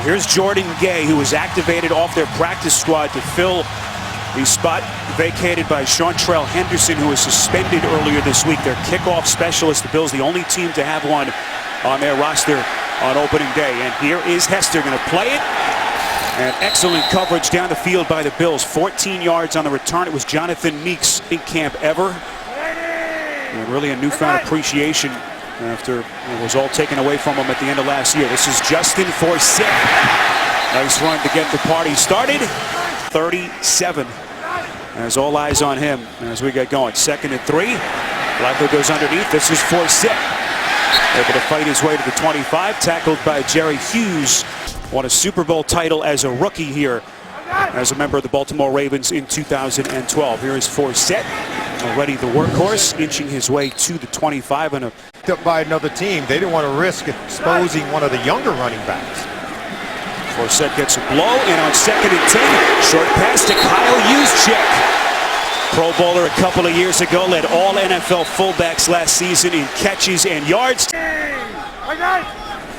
Here's Jordan Gay, who was activated off their practice squad to fill the spot vacated by Seantrell Henderson, who was suspended earlier this week. Their kickoff specialist. The Bills, the only team to have one on their roster on opening day. And here is Hester going to play it. And excellent coverage down the field by the Bills. 14 yards on the return. It was Jonathan Meeks in camp ever. And really a newfound appreciation after it was all taken away from him at the end of last year. This is Justin Forsett. Nice run to get the party started. 37. As all eyes on him as we get going. 2nd and 3. Flacco goes underneath. This is Forsett. Able to fight his way to the 25. Tackled by Jerry Hughes. Won a Super Bowl title as a rookie here as a member of the Baltimore Ravens in 2012. Here is Forsett, already the workhorse, inching his way to the 25. And by another team, they didn't want to risk exposing one of the younger running backs. Forsett gets a blow, and on 2nd and 10, short pass to Kyle Juszczyk. Pro Bowler a couple of years ago, led all NFL fullbacks last season in catches and yards.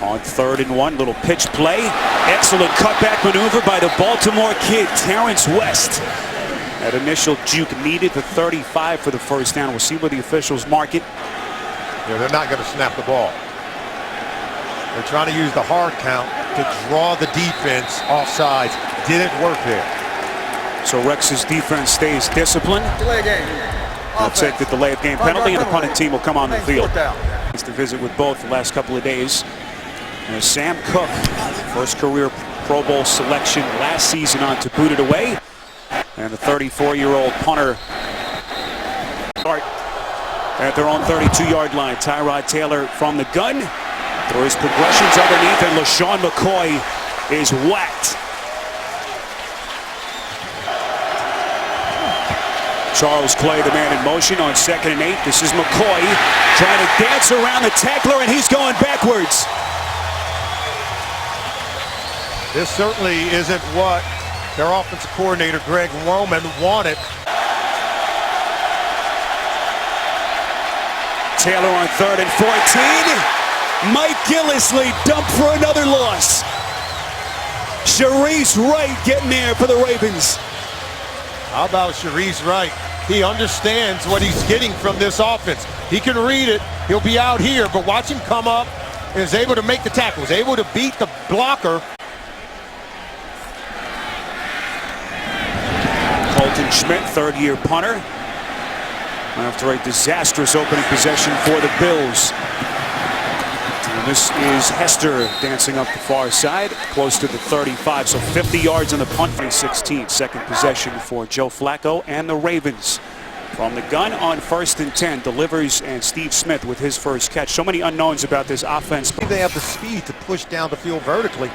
On 3rd and 1, little pitch play. Excellent cutback maneuver by the Baltimore kid, Terrence West. That initial juke needed the 35 for the first down. We'll see where the officials mark it. Yeah, they're not going to snap the ball. They're trying to use the hard count to draw the defense off sides. Didn't work there. So Rex's defense stays disciplined. Delay game. They'll take the delay of game penalty, and the punting team will come on the field. It's to visit with both the last couple of days. And Sam Cook, first career Pro Bowl selection last season, on to boot it away. And the 34-year-old punter start at their own 32-yard line. Tyrod Taylor from the gun. Throws progressions underneath, and LaShawn McCoy is whacked. Charles Clay, the man in motion on 2nd and 8. This is McCoy trying to dance around the tackler, and he's going backwards. This certainly isn't what their offensive coordinator, Greg Roman, wanted. Taylor on 3rd and 14. Mike Gillislee dumped for another loss. Sharice Wright getting there for the Ravens. How about Sharice Wright? He understands what he's getting from this offense. He can read it. He'll be out here, but watch him come up and is able to make the tackles, able to beat the blocker. Colton Schmidt, 3rd-year punter, after a disastrous opening possession for the Bills. And this is Hester dancing up the far side, close to the 35, so 50 yards on the punt. 2016, 2nd possession for Joe Flacco and the Ravens. From the gun on 1st and 10, delivers, and Steve Smith with his first catch. So many unknowns about this offense. They have the speed to push down the field vertically,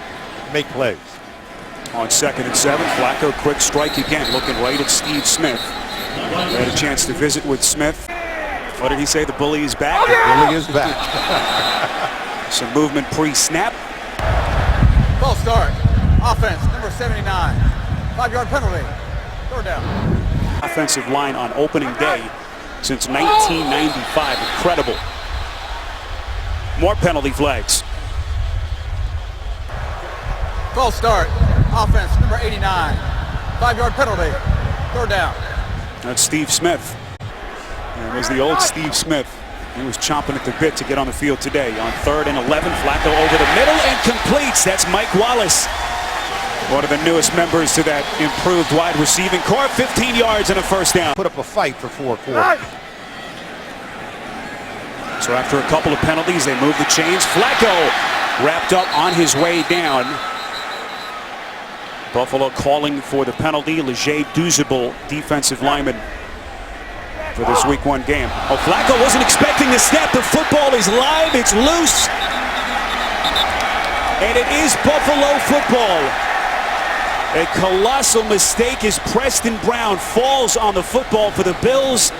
make plays. On 2nd and 7, Flacco, quick strike again, looking right at Steve Smith. Had a chance to visit with Smith. What did he say? The bully is back? The bully is back. Some movement pre-snap. False start. Offense, number 79. 5-yard penalty. 3rd down. Offensive line on opening day since 1995. Incredible. More penalty flags. False start. Offense, number 89. 5-yard penalty. 3rd down. That's Steve Smith. And it was the old Steve Smith. He was chomping at the bit to get on the field today. On 3rd and 11, Flacco over the middle and completes. That's Mike Wallace, one of the newest members to that improved wide receiving core. 15 yards and a first down. Put up a fight for 4 quarters. So after a couple of penalties, they move the chains. Flacco wrapped up on his way down. Buffalo calling for the penalty. Leger Duzable, defensive lineman, for this Week 1 game. Oh, Flacco wasn't expecting the snap. The football is live. It's loose. And it is Buffalo football. A colossal mistake as Preston Brown falls on the football for the Bills,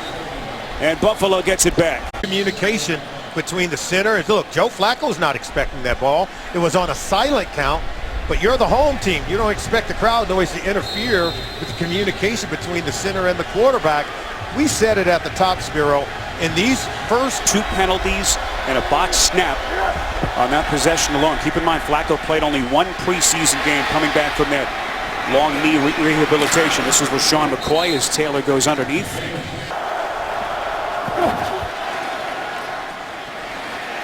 and Buffalo gets it back. Communication between the center and look, Joe Flacco's not expecting that ball. It was on a silent count, but you're the home team. You don't expect the crowd noise to interfere with the communication between the center and the quarterback. We said it at the top, Spiro. In these first 2 penalties and a botched snap on that possession alone. Keep in mind, Flacco played only 1 preseason game coming back from that long knee rehabilitation. This is LaShawn McCoy as Taylor goes underneath.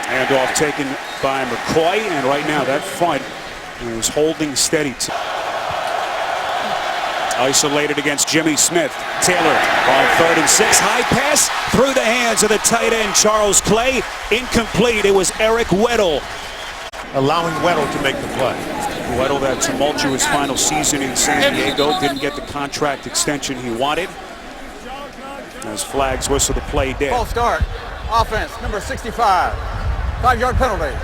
Handoff taken by McCoy, and right now that front is holding steady. Isolated against Jimmy Smith. Taylor on 3rd and 6. High pass through the hands of the tight end Charles Clay. Incomplete. It was Eric Weddle. allowing Weddle to make the play. Weddle, that tumultuous final season in San Diego, didn't get the contract extension he wanted. As flags whistle, the play dead. False start. Offense, number 65. 5-yard penalty.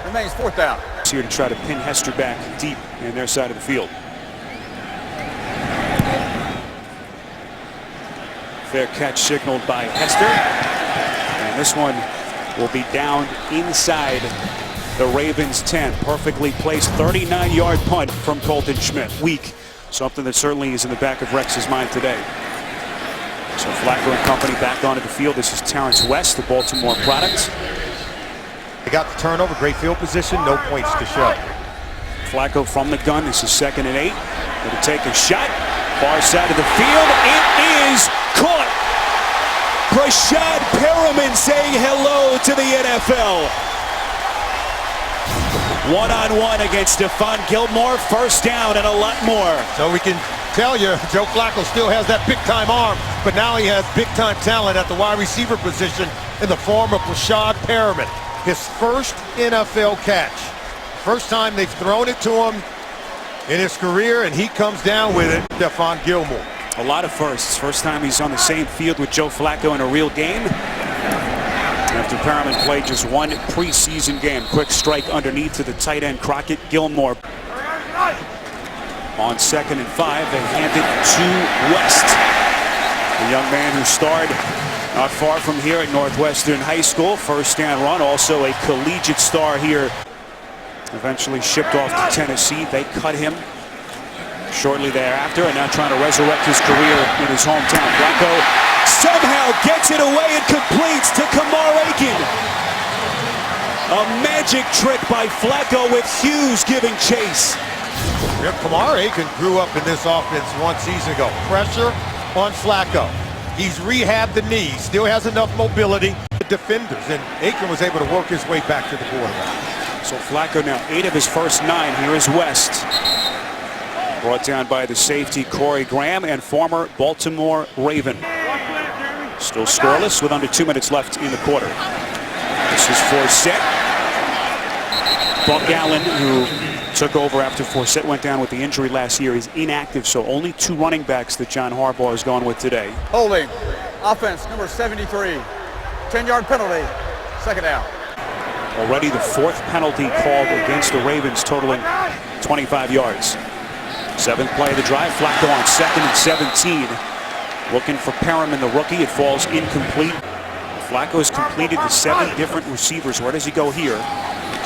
Remains 4th down. It's here to try to pin Hester back deep in their side of the field. Fair catch signaled by Hester. And this one will be down inside the Ravens 10. Perfectly placed 39-yard punt from Colton Schmidt. Weak. Something that certainly is in the back of Rex's mind today. So Flacco and company back onto the field. This is Terrence West, the Baltimore product. They got the turnover, great field position, no points to show. Flacco from the gun. This is 2nd and 8. Going to take a shot. Far side of the field. It is caught. Brashad Perriman saying hello to the NFL. One-on-one against Stephon Gilmore. First down and a lot more. So we can tell you, Joe Flacco still has that big-time arm, but now he has big-time talent at the wide receiver position in the form of Brashad Perriman. His first NFL catch. First time they've thrown it to him in his career, and he comes down with it. Stephon Gilmore. A lot of firsts. First time he's on the same field with Joe Flacco in a real game. After Perriman played just one preseason game. Quick strike underneath to the tight end Crockett. Gilmore on 2nd and 5. They hand it to West. The young man who starred not far from here at Northwestern High School. First down run. Also a collegiate star here. Eventually shipped off to Tennessee. They cut him shortly thereafter, and now trying to resurrect his career in his hometown. Flacco somehow gets it away and completes to Kamar Aiken. A magic trick by Flacco with Hughes giving chase. Yeah, Kamar Aiken grew up in this offense 1 season ago. Pressure on Flacco. He's rehabbed the knee, still has enough mobility. The defenders, and Aiken was able to work his way back to the quarterback. So Flacco now 8 of his first 9. Here is West. Brought down by the safety Corey Graham and former Baltimore Raven. Still scoreless with under 2 minutes left in the quarter. This is Forsett. Buck Allen, who took over after Forsett went down with the injury last year, is inactive, so only 2 running backs that John Harbaugh has gone with today. Holding. Offense, number 73. 10-yard penalty. 2nd down. Already the 4th penalty called against the Ravens, totaling 25 yards. 7th play of the drive. Flacco on 2nd and 17. Looking for Perriman, the rookie. It falls incomplete. Flacco has completed the 7 different receivers. Where does he go here?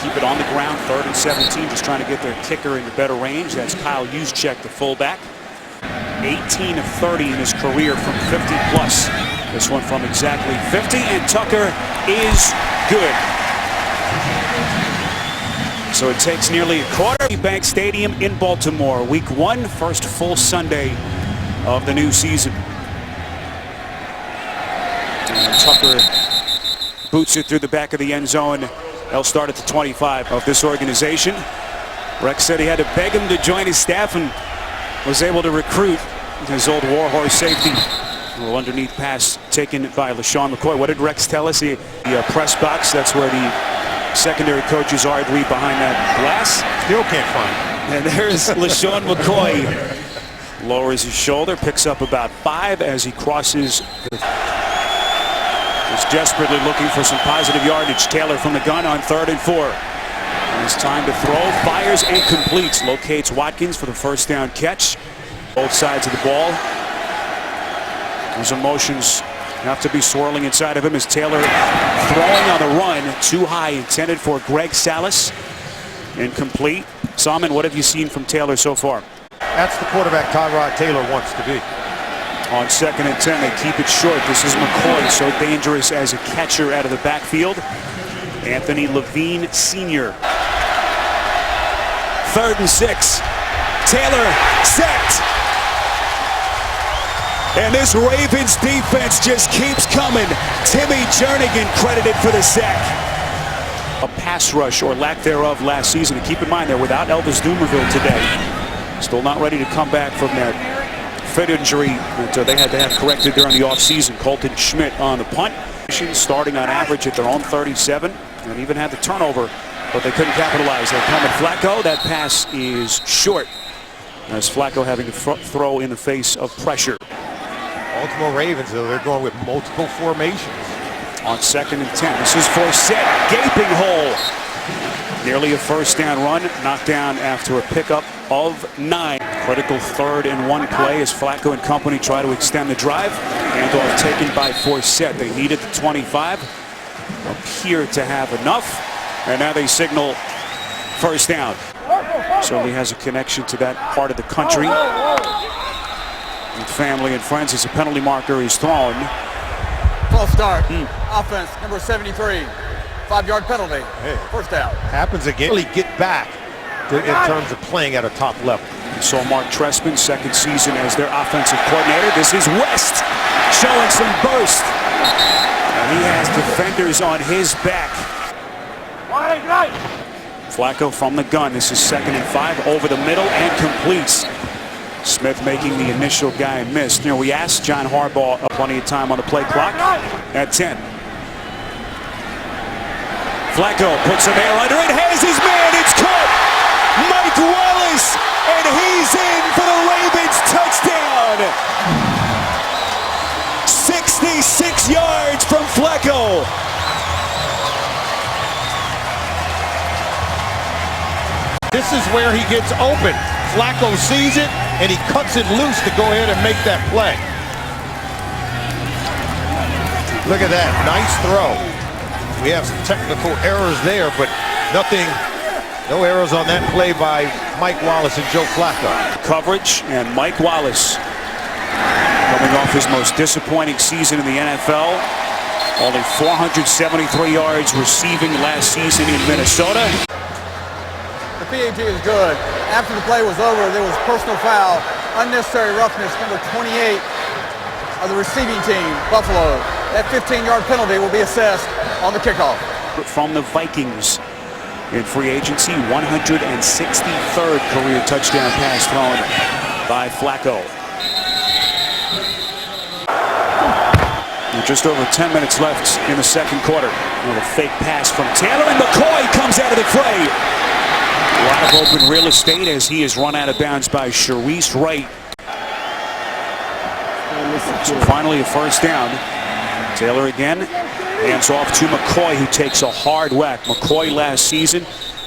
Keep it on the ground. 3rd and 17. Just trying to get their kicker into better range. That's Kyle Juszczyk, the fullback. 18 of 30 in his career from 50 plus. This one from exactly 50. And Tucker is good. So it takes nearly a quarter. Bank Stadium in Baltimore. Week 1, first full Sunday of the new season. And Tucker boots it through the back of the end zone. They'll start at the 25 of this organization. Rex said he had to beg him to join his staff and was able to recruit his old Warhorse safety. A little underneath pass taken by LaShawn McCoy. What did Rex tell us? The press box, that's where the secondary coaches are, I believe, behind that glass. Still can't find it. And there's LaShawn McCoy. Lowers his shoulder, picks up about 5 as he crosses. Is desperately looking for some positive yardage. Taylor from the gun on 3rd and 4. And it's time to throw. Fires and completes. Locates Watkins for the first down catch. Both sides of the ball. Those emotions have to be swirling inside of him as Taylor throwing on the run. Too high, intended for Greg Salas. Incomplete. Salman, what have you seen from Taylor so far? That's the quarterback Tyrod Taylor wants to be. On 2nd and 10, they keep it short. This is McCoy, so dangerous as a catcher out of the backfield. Anthony Levine Sr. 3rd and 6. Taylor sacked. And this Ravens defense just keeps coming. Timmy Jernigan credited for the sack. A pass rush or lack thereof last season. And keep in mind they're without Elvis Dumervil today. Still not ready to come back from that foot injury that they had to have corrected during the offseason. Colton Schmidt on the punt. Starting on average at their own 37. And even had the turnover, but they couldn't capitalize. They're coming Flacco. That pass is short. As Flacco having to throw in the face of pressure. Baltimore Ravens, though, they're going with multiple formations. On 2nd and 10, this is Forsett, gaping hole. Nearly a first down run, knocked down after a pickup of 9. Critical 3rd and 1 play as Flacco and company try to extend the drive. Handoff taken by Forsett. They needed the 25. Appear to have enough. And now they signal first down. Certainly has a connection to that part of the country. With family and friends as a penalty marker is thrown. False start. Offense, number 73. 5-yard penalty. Hey. First down. Happens again. Really get back in terms of playing at a top level. We saw Mark Trestman, 2nd season as their offensive coordinator. This is West showing some burst. And he has defenders on his back. Flacco from the gun. This is 2nd and 5 over the middle and completes. Smith making the initial guy miss. You know, we asked John Harbaugh plenty of time on the play clock at 10. Flacco puts a nail under it, has his man, it's caught! Mike Wallace, and he's in for the Ravens touchdown! 66 yards from Flacco. This is where he gets open. Flacco sees it, and he cuts it loose to go ahead and make that play. Look at that, nice throw. We have some technical errors there, but no errors on that play by Mike Wallace and Joe Flacco. Coverage, and Mike Wallace coming off his most disappointing season in the NFL. Only 473 yards receiving last season in Minnesota. The PAT is good. After the play was over, there was personal foul, unnecessary roughness, number 28 of the receiving team, Buffalo. That 15-yard penalty will be assessed on the kickoff. From the Vikings in free agency, 163rd career touchdown pass thrown by Flacco. Just over 10 minutes left in the 2nd quarter. A little fake pass from Taylor, and McCoy comes out of the fray. A lot of open real estate as he is run out of bounds by Sharice Wright. So finally a first down. Taylor again hands off to McCoy, who takes a hard whack. McCoy last season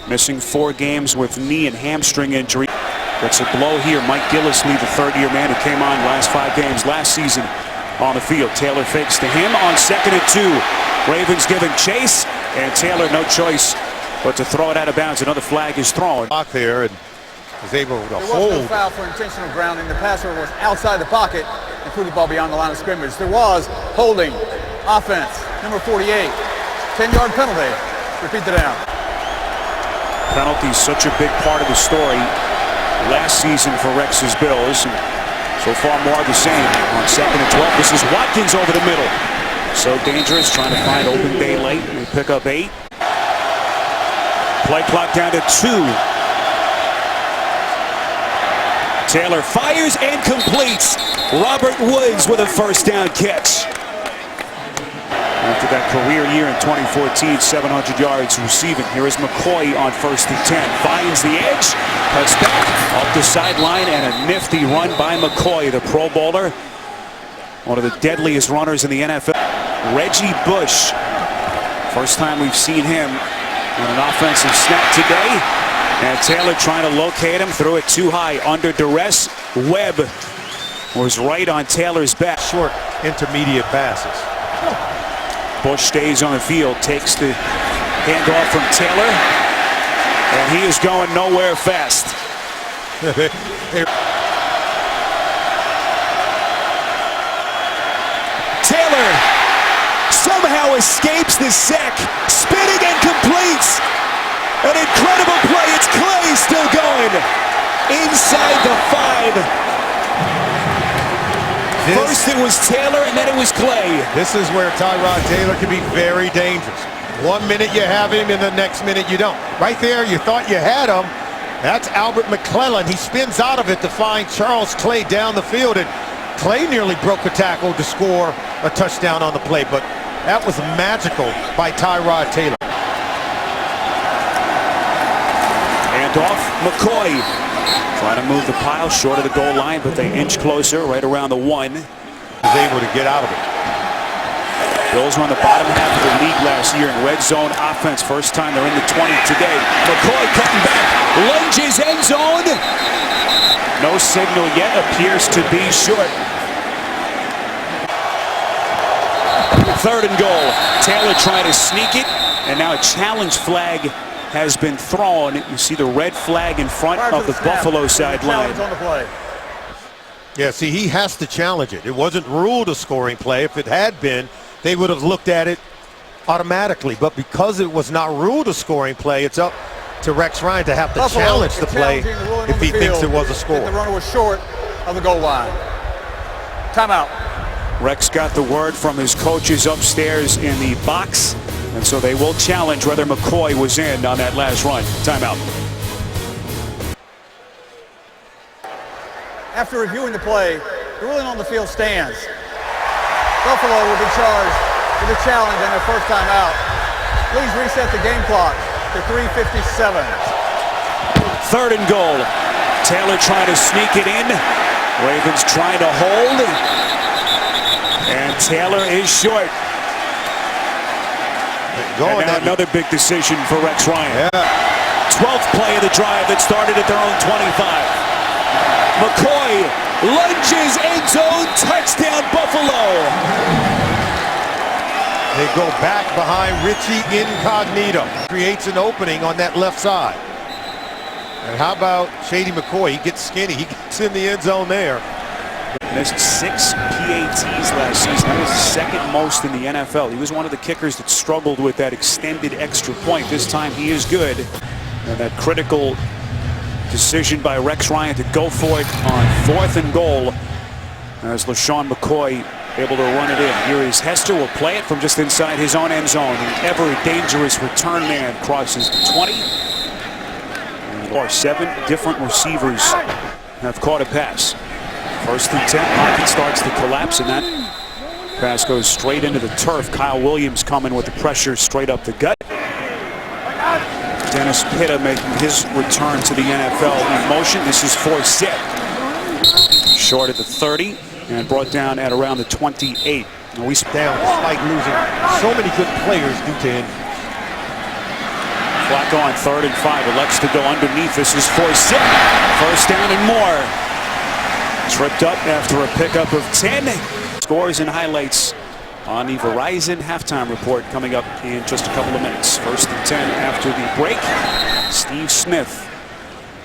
missing 4 games with knee and hamstring injury. Gets a blow here. Mike Gillislee, the 3rd-year man who came on last 5 games last season on the field. Taylor fakes to him on 2nd and 2. Ravens giving chase, and Taylor no choice but to throw it out of bounds. Another flag is thrown. Block there and was able to There hold. was no foul for intentional grounding. The passer was outside the pocket and threw the ball beyond the line of scrimmage. There was holding. Offense, number 48. 10-yard penalty. Repeat the down. Penalty such a big part of the story last season for Rex's Bills. And so far more the same. On 2nd and 12, this is Watkins over the middle. So dangerous, trying to find open day late. They pick up 8. Play clock down to 2. Taylor fires and completes. Robert Woods with a first down catch. After that career year in 2014, 700 yards receiving. Here is McCoy on 1st and 10. Finds the edge, cuts back, up the sideline, and a nifty run by McCoy, the Pro Bowler. One of the deadliest runners in the NFL. Reggie Bush. First time we've seen him on an offensive snap today. And Taylor trying to locate him, threw it too high under duress. Webb was right on Taylor's back. Short intermediate passes. Bush stays on the field, takes the handoff from Taylor, and he is going nowhere fast. Taylor somehow escapes the sack, spinning and completes. An incredible play. It's Clay still going inside the 5. First it was Taylor, and then it was Clay. This is where Tyrod Taylor can be very dangerous. 1 minute you have him, and the next minute you don't. Right there, you thought you had him. That's Albert McClellan. He spins out of it to find Charles Clay down the field, and Clay nearly broke a tackle to score a touchdown on the play, but that was magical by Tyrod Taylor. And off McCoy. Trying to move the pile short of the goal line, but they inch closer right around the 1. He's able to get out of it. Bills were on the bottom half of the league last year in red zone offense. First time they're in the 20 today. McCoy cutting back, lunges end zone. No signal yet, appears to be short. 3rd and goal. Taylor trying to sneak it, and now a challenge flag has been thrown. You see the red flag in front of the Buffalo sideline. Yeah, see, he has to challenge it. It wasn't ruled a scoring play. If it had been, they would have looked at it automatically. But because it was not ruled a scoring play, it's up to Rex Ryan to have to challenge the play if he thinks it was a score. The runner was short of the goal line. Timeout. Rex got the word from his coaches upstairs in the box, and so they will challenge whether McCoy was in on that last run. Timeout. After reviewing the play, the ruling on the field stands. Buffalo will be charged with a challenge and their first time out. Please reset the game clock to 3:57. 3rd and goal. Taylor trying to sneak it in. Ravens trying to hold. And Taylor is short. And now another big decision for Rex Ryan. 12th play of the drive that started at their own 25. McCoy lunges, end zone, touchdown Buffalo. They go back behind Richie Incognito. Creates an opening on that left side. And how about Shady McCoy? He gets skinny. He gets in the end zone there. Missed 6 PATs last season. That was the 2nd most in the NFL. He was one of the kickers that struggled with that extended extra point. This time he is good. And that critical decision by Rex Ryan to go for it on 4th and goal as LaShawn McCoy able to run it in. Here is Hester, will play it from just inside his own end zone. The ever dangerous return man crosses the 20. And 7 different receivers have caught a pass. 1st and 10, pocket starts to collapse, and that pass goes straight into the turf. Kyle Williams coming with the pressure straight up the gut. Dennis Pitta making his return to the NFL in motion. This is Forsett. Short at the 30 and brought down at around the 28. And we down despite losing so many good players due to injury. Flacco on 3rd and 5. Elects to go underneath. This is Forsett. 1st down and more. Tripped up after a pickup of 10. Scores and highlights on the Verizon halftime report coming up in just a couple of minutes. 1st and 10 after the break. Steve Smith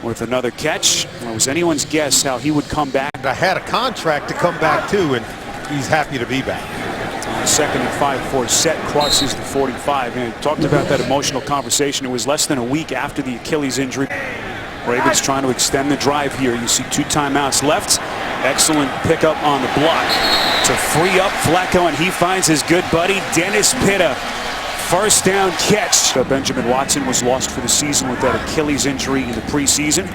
with another catch. It was anyone's guess how he would come back. I had a contract to come back too, and he's happy to be back. On 2nd and 5, Forsett crosses the 45. And talked about that emotional conversation. It was less than a week after the Achilles injury. Ravens trying to extend the drive here. You see 2 timeouts left. Excellent pickup on the block to free up Flacco, and he finds his good buddy Dennis Pitta. 1st down catch. Benjamin Watson was lost for the season with that Achilles injury in the preseason.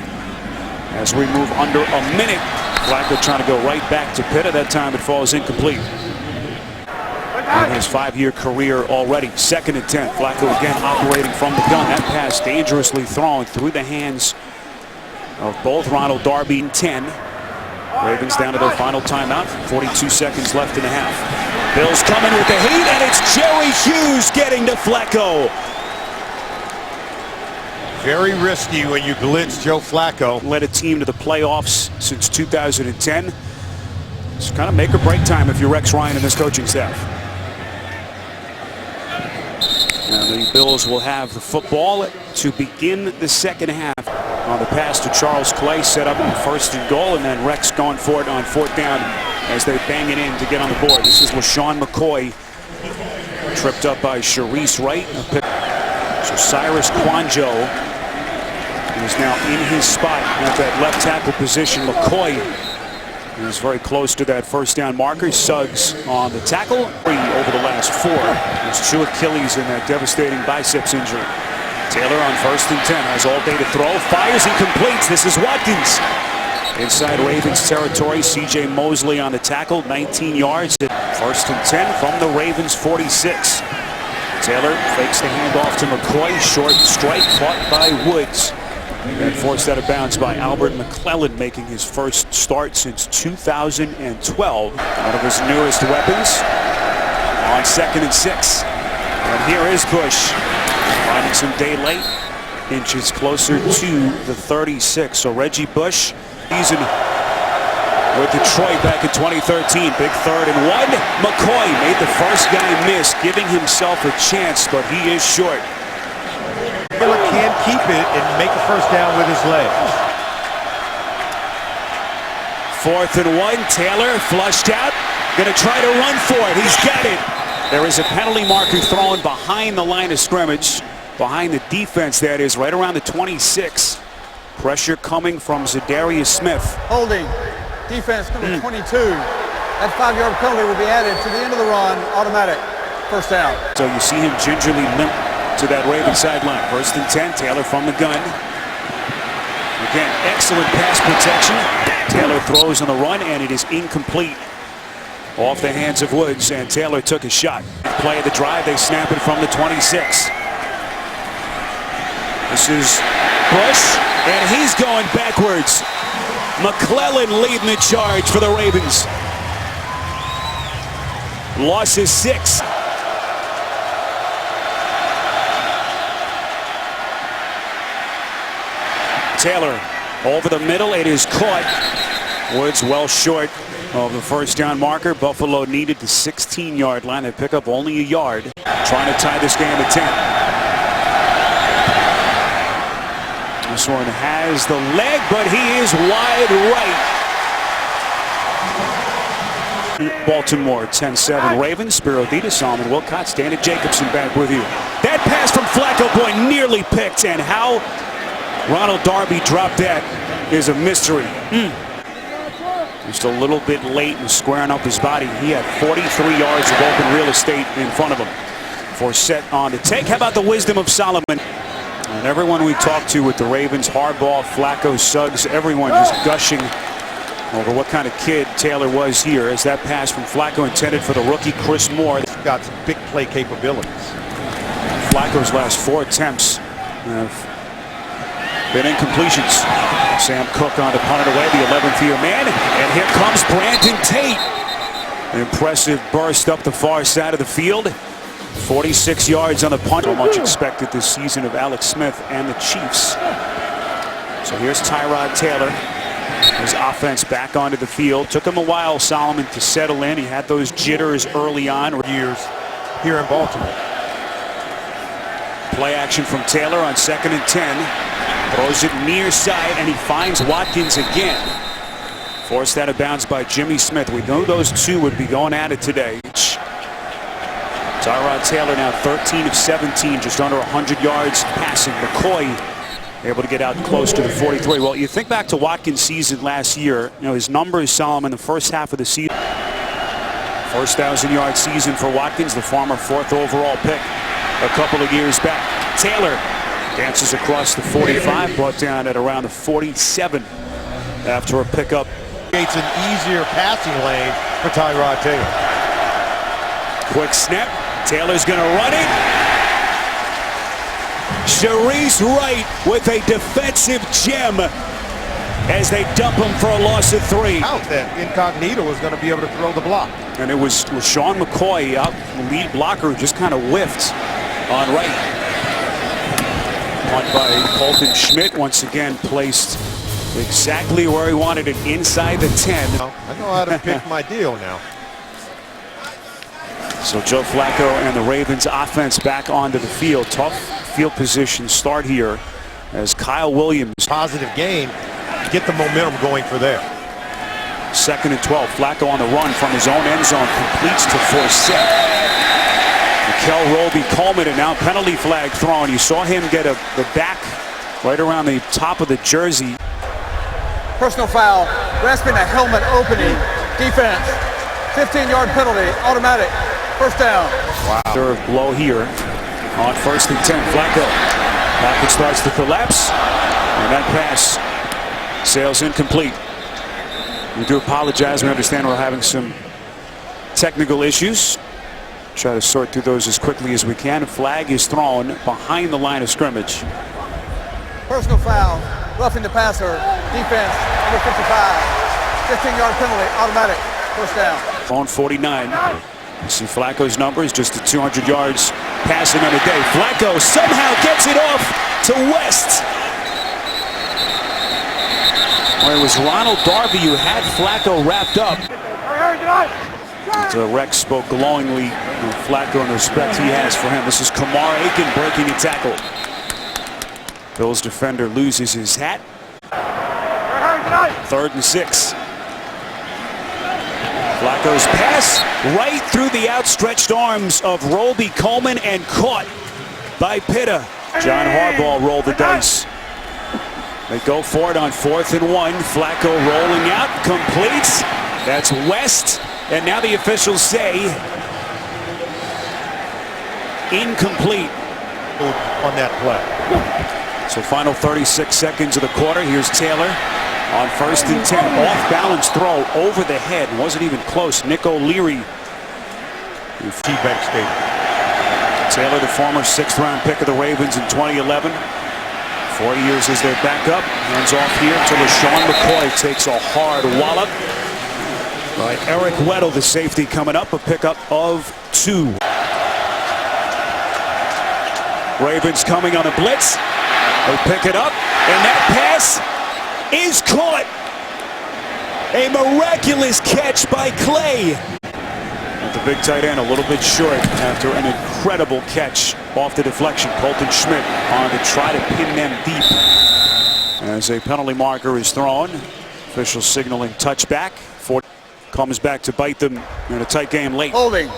As we move under a minute, Flacco trying to go right back to Pitta. That time it falls incomplete. In his 5-year career already. 2nd and 10. Flacco again operating from the gun. That pass dangerously thrown through the hands of both Ronald Darby and 10. Ravens down to their final timeout. 42 seconds left in the half. Bills coming with the heat, and it's Jerry Hughes getting to Flacco. Very risky when you blitz Joe Flacco. Led a team to the playoffs since 2010. It's kind of make or break time if you're Rex Ryan and this coaching staff. Now the Bills will have the football to begin the 2nd half. on the pass to Charles Clay, set up on 1st and goal, and then Rex going for it on 4th down as they bang it in to get on the board. This is LaShawn McCoy, tripped up by Sharice Wright. So Cyrus Kwanjo is now in his spot at that left tackle position. McCoy is very close to that 1st down marker. Suggs on the tackle. 3 over the last 4. There's 2 Achilles in that devastating biceps injury. Taylor on 1st and 10 has all day to throw. Fires and completes. This is Watkins. Inside Ravens territory. C.J. Mosley on the tackle. 19 yards at 1st and 10 from the Ravens 46. Taylor fakes the handoff to McCoy. Short strike caught by Woods. And forced out of bounds by Albert McClellan, making his first start since 2012. One of his newest weapons on 2nd and 6. And here is Bush. Finding some daylight, inches closer to the 36. So Reggie Bush, season with Detroit back in 2013. Big 3rd and 1. McCoy made the first guy miss, giving himself a chance, but he is short. Miller can't keep it and make a 1st down with his legs. 4th and 1. Taylor flushed out. Going to try to run for it. He's got it. There is a penalty marker thrown behind the line of scrimmage. Behind the defense, that is, right around the 26. Pressure coming from Zadarius Smith. Holding. Defense number 22. That 5-yard penalty will be added to the end of the run. Automatic. 1st down. So you see him gingerly limp to that Raven sideline. 1st and 10. Taylor from the gun. Again, excellent pass protection. Taylor throws on the run, and it is incomplete. Off the hands of Woods, and Taylor took a shot. Play of the drive, they snap it from the 26. This is Bush, and he's going backwards. McClellan leading the charge for the Ravens. Loss is 6. Taylor over the middle, it is caught. Woods well short of the 1st down marker. Buffalo needed the 16-yard line. They pick up only a yard. Trying to tie this game at 10. This one has the leg, but he is wide right. Baltimore 10-7 Ravens. Spiro Dita, Solomon Wilcots, Dana Jacobson back with you. That pass from Flacco, boy, nearly picked, and how Ronald Darby dropped that is a mystery. Just a little bit late in squaring up his body. He had 43 yards of open real estate in front of him. Forsett on the take. How about the wisdom of Solomon? And everyone we talked to with the Ravens, Harbaugh, Flacco, Suggs, everyone just gushing over what kind of kid Taylor was here, as that pass from Flacco intended for the rookie Chris Moore. He's got some big play capabilities. Flacco's last 4 attempts have been incompletions. Sam Cook on to punt it away, the 11th year man. And here comes Brandon Tate. An impressive burst up the far side of the field. 46 yards on the punt. So much expected this season of Alex Smith and the Chiefs. So here's Tyrod Taylor. His offense back onto the field. Took him a while, Solomon, to settle in. He had those jitters early on. Years here in Baltimore. Play action from Taylor on 2nd and 10. Throws it near side, and he finds Watkins again. Forced out of bounds by Jimmy Smith. We know those two would be going at it today. Tyrod Taylor now 13 of 17, just under 100 yards passing. McCoy able to get out close to the 43. Well, you think back to Watkins' season last year, you know, his numbers saw him in the first half of the season. First 1,000-yard season for Watkins, the former 4th overall pick a couple of years back. Taylor dances across the 45, brought down at around the 47 after a pickup. Creates an easier passing lane for Tyrod Taylor. Quick snap. Taylor's going to run it. Sharice Wright with a defensive gem as they dump him for a loss of 3. Out that Incognito was going to be able to throw the block. And it was Sean McCoy, out the lead blocker, who just kind of whiffed on right. Punt by Colton Schmidt, once again placed exactly where he wanted it, inside the 10. I know how to pick my deal now. So Joe Flacco and the Ravens offense back onto the field. Tough field position start here as Kyle Williams. Positive game, get the momentum going for there. 2nd and 12. Flacco on the run from his own end zone, completes to Forsett. Mikel Roby-Coleman, and now penalty flag thrown. You saw him get the back right around the top of the jersey. Personal foul, grasping a helmet opening. Defense, 15-yard penalty, automatic, first down. Wow. Third blow here on 1st and 10. Flacco. Pocket starts to collapse, and that pass sails incomplete. We do apologize. We understand we're having some technical issues. Try to sort through those as quickly as we can. Flag is thrown behind the line of scrimmage. Personal foul, roughing the passer, defense, number 55. 15-yard penalty, automatic, first down. On 49. You see Flacco's numbers, just to 200 yards passing on a day. Flacco somehow gets it off to West. Well, it was Ronald Darby who had Flacco wrapped up. Rex spoke glowingly of Flacco and the respect he has for him. This is Kamar Aiken breaking the tackle. Bills defender loses his hat. 3rd and 6. Flacco's pass right through the outstretched arms of Roby-Coleman and caught by Pitta. John Harbaugh rolled the dice. They go for it on 4th and 1. Flacco rolling out, completes. That's West. And now the officials say incomplete On that play. So final 36 seconds of the quarter. Here's Taylor on 1st and 10. Off balance throw over the head. Wasn't even close. Nick O'Leary. T-Bank Stadium. Taylor, the former 6th round pick of the Ravens in 2011. 4 years as their backup. Hands off here to LaShawn McCoy. Takes a hard wallop by Eric Weddle, the safety, coming up. A pickup of 2. Ravens coming on a blitz. They pick it up, and that pass is caught. A miraculous catch by Clay. With the big tight end a little bit short after an incredible catch off the deflection. Colton Schmidt on to try to pin them deep. As a penalty marker is thrown. Officials signaling touchback. Ford comes back to bite them in a tight game late. Holding,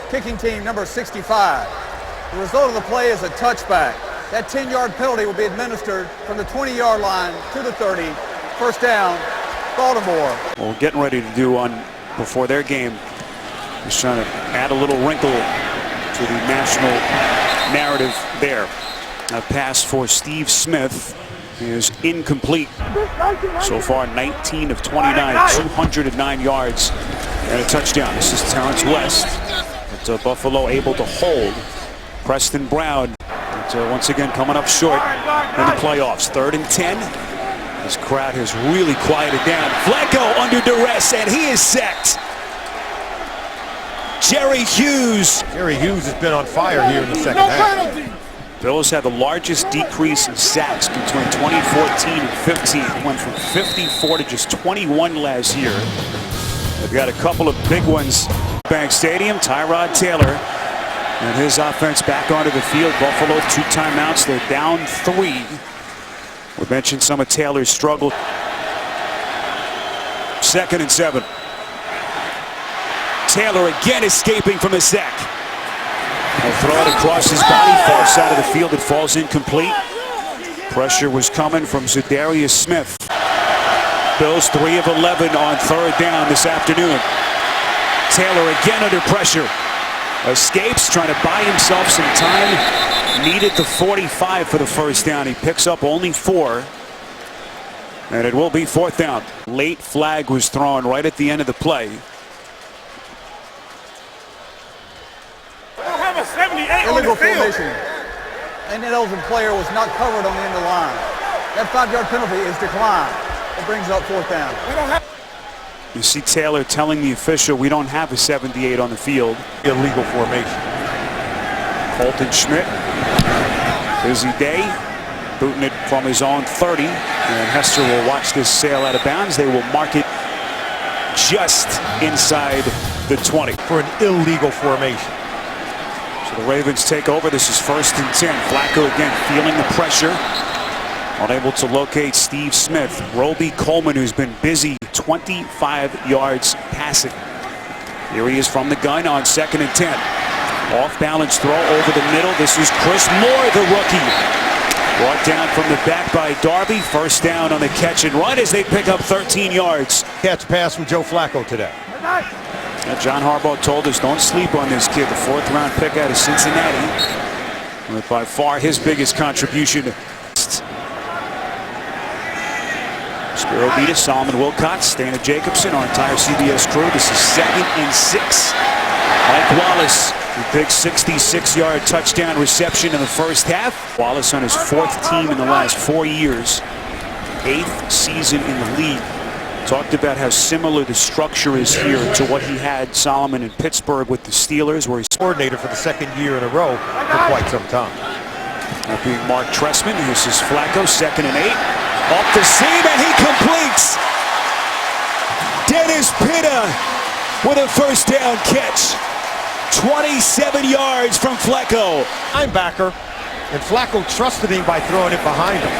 kicking team number 65. The result of the play is a touchback. That 10-yard penalty will be administered from the 20-yard line to the 30. First down, Baltimore. Well, getting ready to do on before their game. Just trying to add a little wrinkle to the national narrative there. A pass for Steve Smith is incomplete. So far, 19 of 29, 209 yards and a touchdown. This is Terrence West. But Buffalo able to hold Preston Brown. But, once again coming up short in the playoffs. 3rd and 10. This crowd has really quieted down. Flacco under duress, and he is sacked. Jerry Hughes. Jerry Hughes has been on fire here in the second half. Bills had the largest decrease in sacks between 2014 and 15. Went from 54 to just 21 last year. They've got a couple of big ones. Bank Stadium, Tyrod Taylor and his offense back onto the field. Buffalo 2 timeouts. They're down 3. We mentioned some of Taylor's struggle. 2nd and 7. Taylor again escaping from the sack. He'll throw it across his body, far side of the field. It falls incomplete. Pressure was coming from Zadarius Smith. Bills 3 of 11 on 3rd down this afternoon. Taylor again under pressure. Escapes, trying to buy himself some time. Needed the 45 for the first down. He picks up only 4. And it will be 4th down. Late flag was thrown right at the end of the play. Illegal formation. An ineligible player was not covered on the end of the line. That 5-yard penalty is declined. It brings up 4th down. You see Taylor telling the official, we don't have a 78 on the field. Illegal formation. Colton Schmidt, busy day, booting it from his own 30. And Hester will watch this sail out of bounds. They will mark it just inside the 20. For an illegal formation. So the Ravens take over. This is 1st and 10. Flacco again feeling the pressure. Unable to locate Steve Smith. Roby Coleman, who's been busy, 25 yards passing. Here he is from the gun on 2nd and 10. Off-balance throw over the middle. This is Chris Moore, the rookie. Brought down from the back by Darby. First down on the catch and run as they pick up 13 yards. Catch pass from Joe Flacco today. Now John Harbaugh told us don't sleep on this kid, the 4th-round pick out of Cincinnati. With by far his biggest contribution. Spiro Beatus, Solomon Wilcox, Dana Jacobson, our entire CBS crew. This is 2nd and 6. Mike Wallace, a big 66-yard touchdown reception in the first half. Wallace on his 4th team in the last 4 years. 8th season in the league. Talked about how similar the structure is here to what he had, Solomon, in Pittsburgh with the Steelers, where he's Coordinator for the 2nd year in a row for quite some time. That being Mark Trestman. This is Flacco, 2nd and 8. Off the seam, and he completes. Dennis Pitta with a first down catch. 27 yards from Flacco. Linebacker, and Flacco trusted him by throwing it behind him.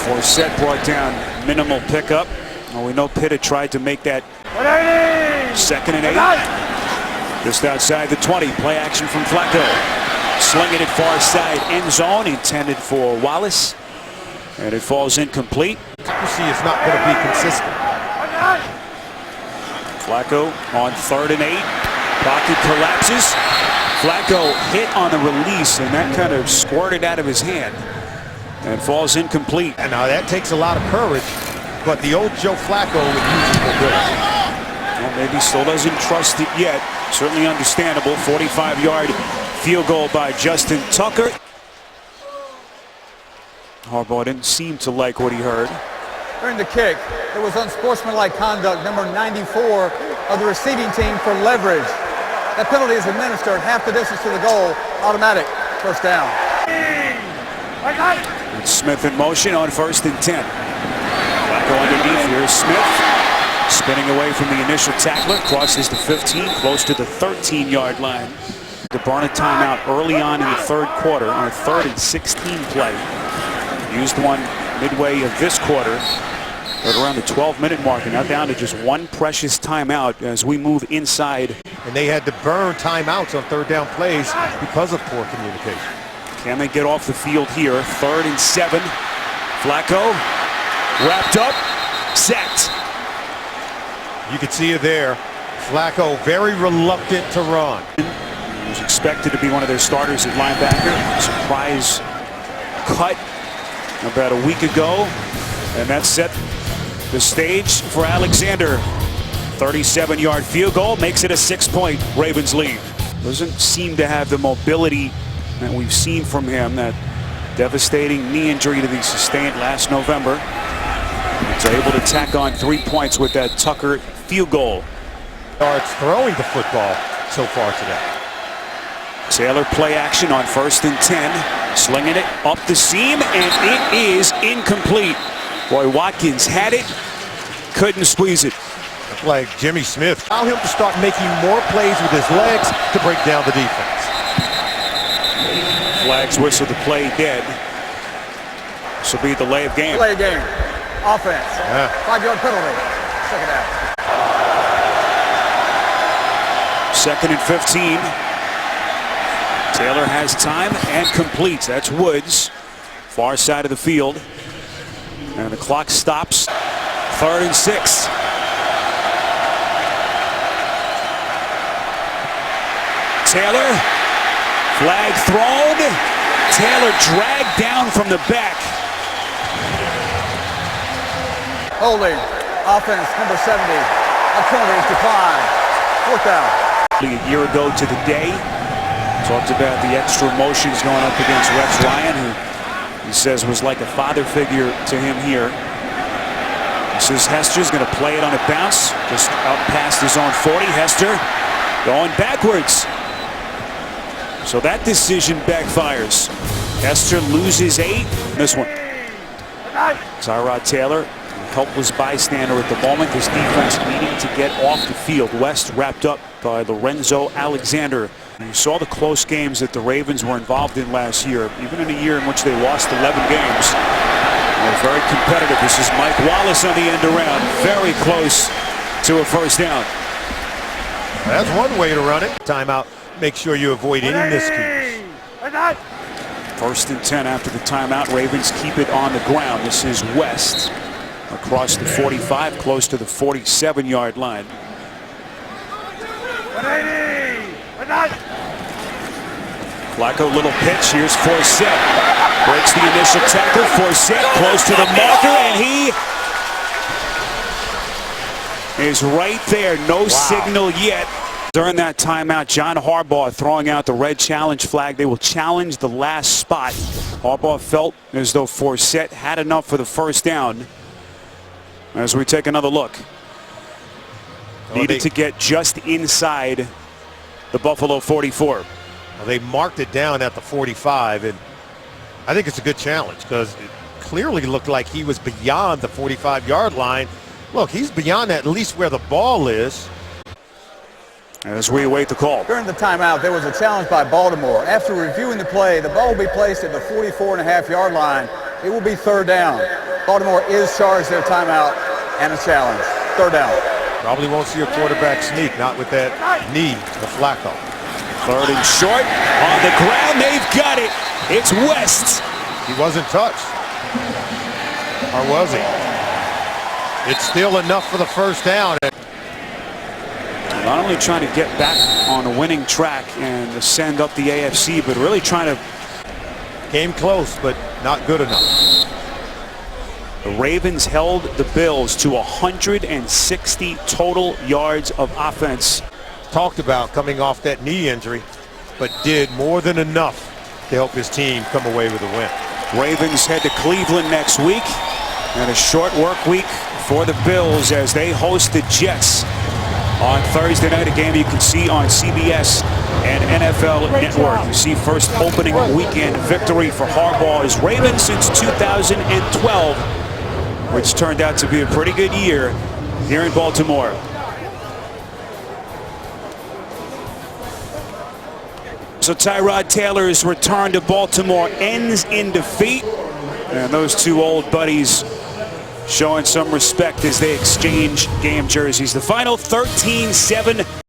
Forsett brought down minimal pickup. Well, we know Pitta tried to make that 2nd and 8. Just outside the 20. Play action from Flacco. Slinging it far side end zone, intended for Wallace. And it falls incomplete. Accuracy is not going to be consistent. Flacco on 3rd and 8. Pocket collapses. Flacco hit on the release, and that kind of squirted out of his hand and falls incomplete. And now that takes a lot of courage, but the old Joe Flacco with using mobility. Well, maybe still doesn't trust it yet. Certainly understandable. 45-yard field goal by Justin Tucker. Harbaugh didn't seem to like what he heard. During the kick, it was unsportsmanlike conduct, number 94 of the receiving team for leverage. That penalty is administered half the distance to the goal, automatic first down. And Smith in motion on 1st and 10. Flacco underneath. Here's Smith spinning away from the initial tackler, crosses the 15, close to the 13-yard line. To burn a timeout early on in the 3rd quarter on a 3rd and 16 play. Used one midway of this quarter at around the 12-minute mark, and now down to just one precious timeout as we move inside. And they had to burn timeouts on 3rd down plays because of poor communication. Can they get off the field here? 3rd and 7. Flacco wrapped up, sacked. You can see it there. Flacco very reluctant to run. He was expected to be one of their starters at linebacker. Surprise cut about a week ago, and that set the stage for Alexander. 37-yard field goal makes it a 6-point Ravens lead. Doesn't seem to have the mobility that we've seen from him. That devastating knee injury that he sustained last November. He's able to tack on 3 points with that Tucker field goal. Starts throwing the football so far today. Taylor play action on 1st and 10. Slinging it up the seam, and it is incomplete. Boy, Watkins had it, couldn't squeeze it. Like Jimmy Smith. Allow him to start making more plays with his legs to break down the defense. Flags whistle, the play dead. This will be the lay of game. Play game. Offense. 5-yard penalty. Second down. 2nd and 15. Taylor has time and completes. That's Woods. Far side of the field. And the clock stops. 3rd and 6. Taylor. Flag thrown. Taylor dragged down from the back. Holding. Offense, number 70. A penalty is declined. 4th down. A year ago to the day. Talked about the extra motions going up against Rex Ryan, who he says was like a father figure to him here. This is Hester's going to play it on a bounce. Just up past his own 40. Hester going backwards. So that decision backfires. Hester loses 8. This one. Tyrod Taylor, helpless bystander at the moment. This defense needing to get off the field. West wrapped up by Lorenzo Alexander. You saw the close games that the Ravens were involved in last year, even in a year in which they lost 11 games. They're very competitive. This is Mike Wallace on the end around, very close to a first down. That's one way to run it. Timeout. Make sure you avoid any miscues. 1st and 10 after the timeout. Ravens keep it on the ground. This is West across the 45, close to the 47-yard line. Flacco, little pitch. Here's Forsett. Breaks the initial tackle. Forsett close to the marker, and he is right there. No signal yet. During that timeout, John Harbaugh throwing out the red challenge flag. They will challenge the last spot. Harbaugh felt as though Forsett had enough for the first down. As we take another look. Needed to get just inside the Buffalo 44. Well, they marked it down at the 45, and I think it's a good challenge because it clearly looked like he was beyond the 45-yard line. Look, he's beyond that, at least where the ball is. As we await the call. During the timeout, there was a challenge by Baltimore. After reviewing the play, the ball will be placed at the 44.5-yard line. It will be 3rd down. Baltimore is charged their timeout and a challenge. 3rd down. Probably won't see a quarterback sneak, not with that knee to Flacco. 3rd and short. On the ground, they've got it. It's West. He wasn't touched. Or was he? It's still enough for the first down. Not only trying to get back on a winning track and ascend up the AFC, but really trying to... Came close, but not good enough. The Ravens held the Bills to 160 total yards of offense. Talked about coming off that knee injury, but did more than enough to help his team come away with a win. Ravens head to Cleveland next week, and a short work week for the Bills as they host the Jets on Thursday night, a game you can see on CBS and NFL Network. You see first opening weekend victory for Harbaugh's Ravens since 2012, which turned out to be a pretty good year here in Baltimore. So Tyrod Taylor's return to Baltimore ends in defeat, and those two old buddies showing some respect as they exchange game jerseys. The final 13-7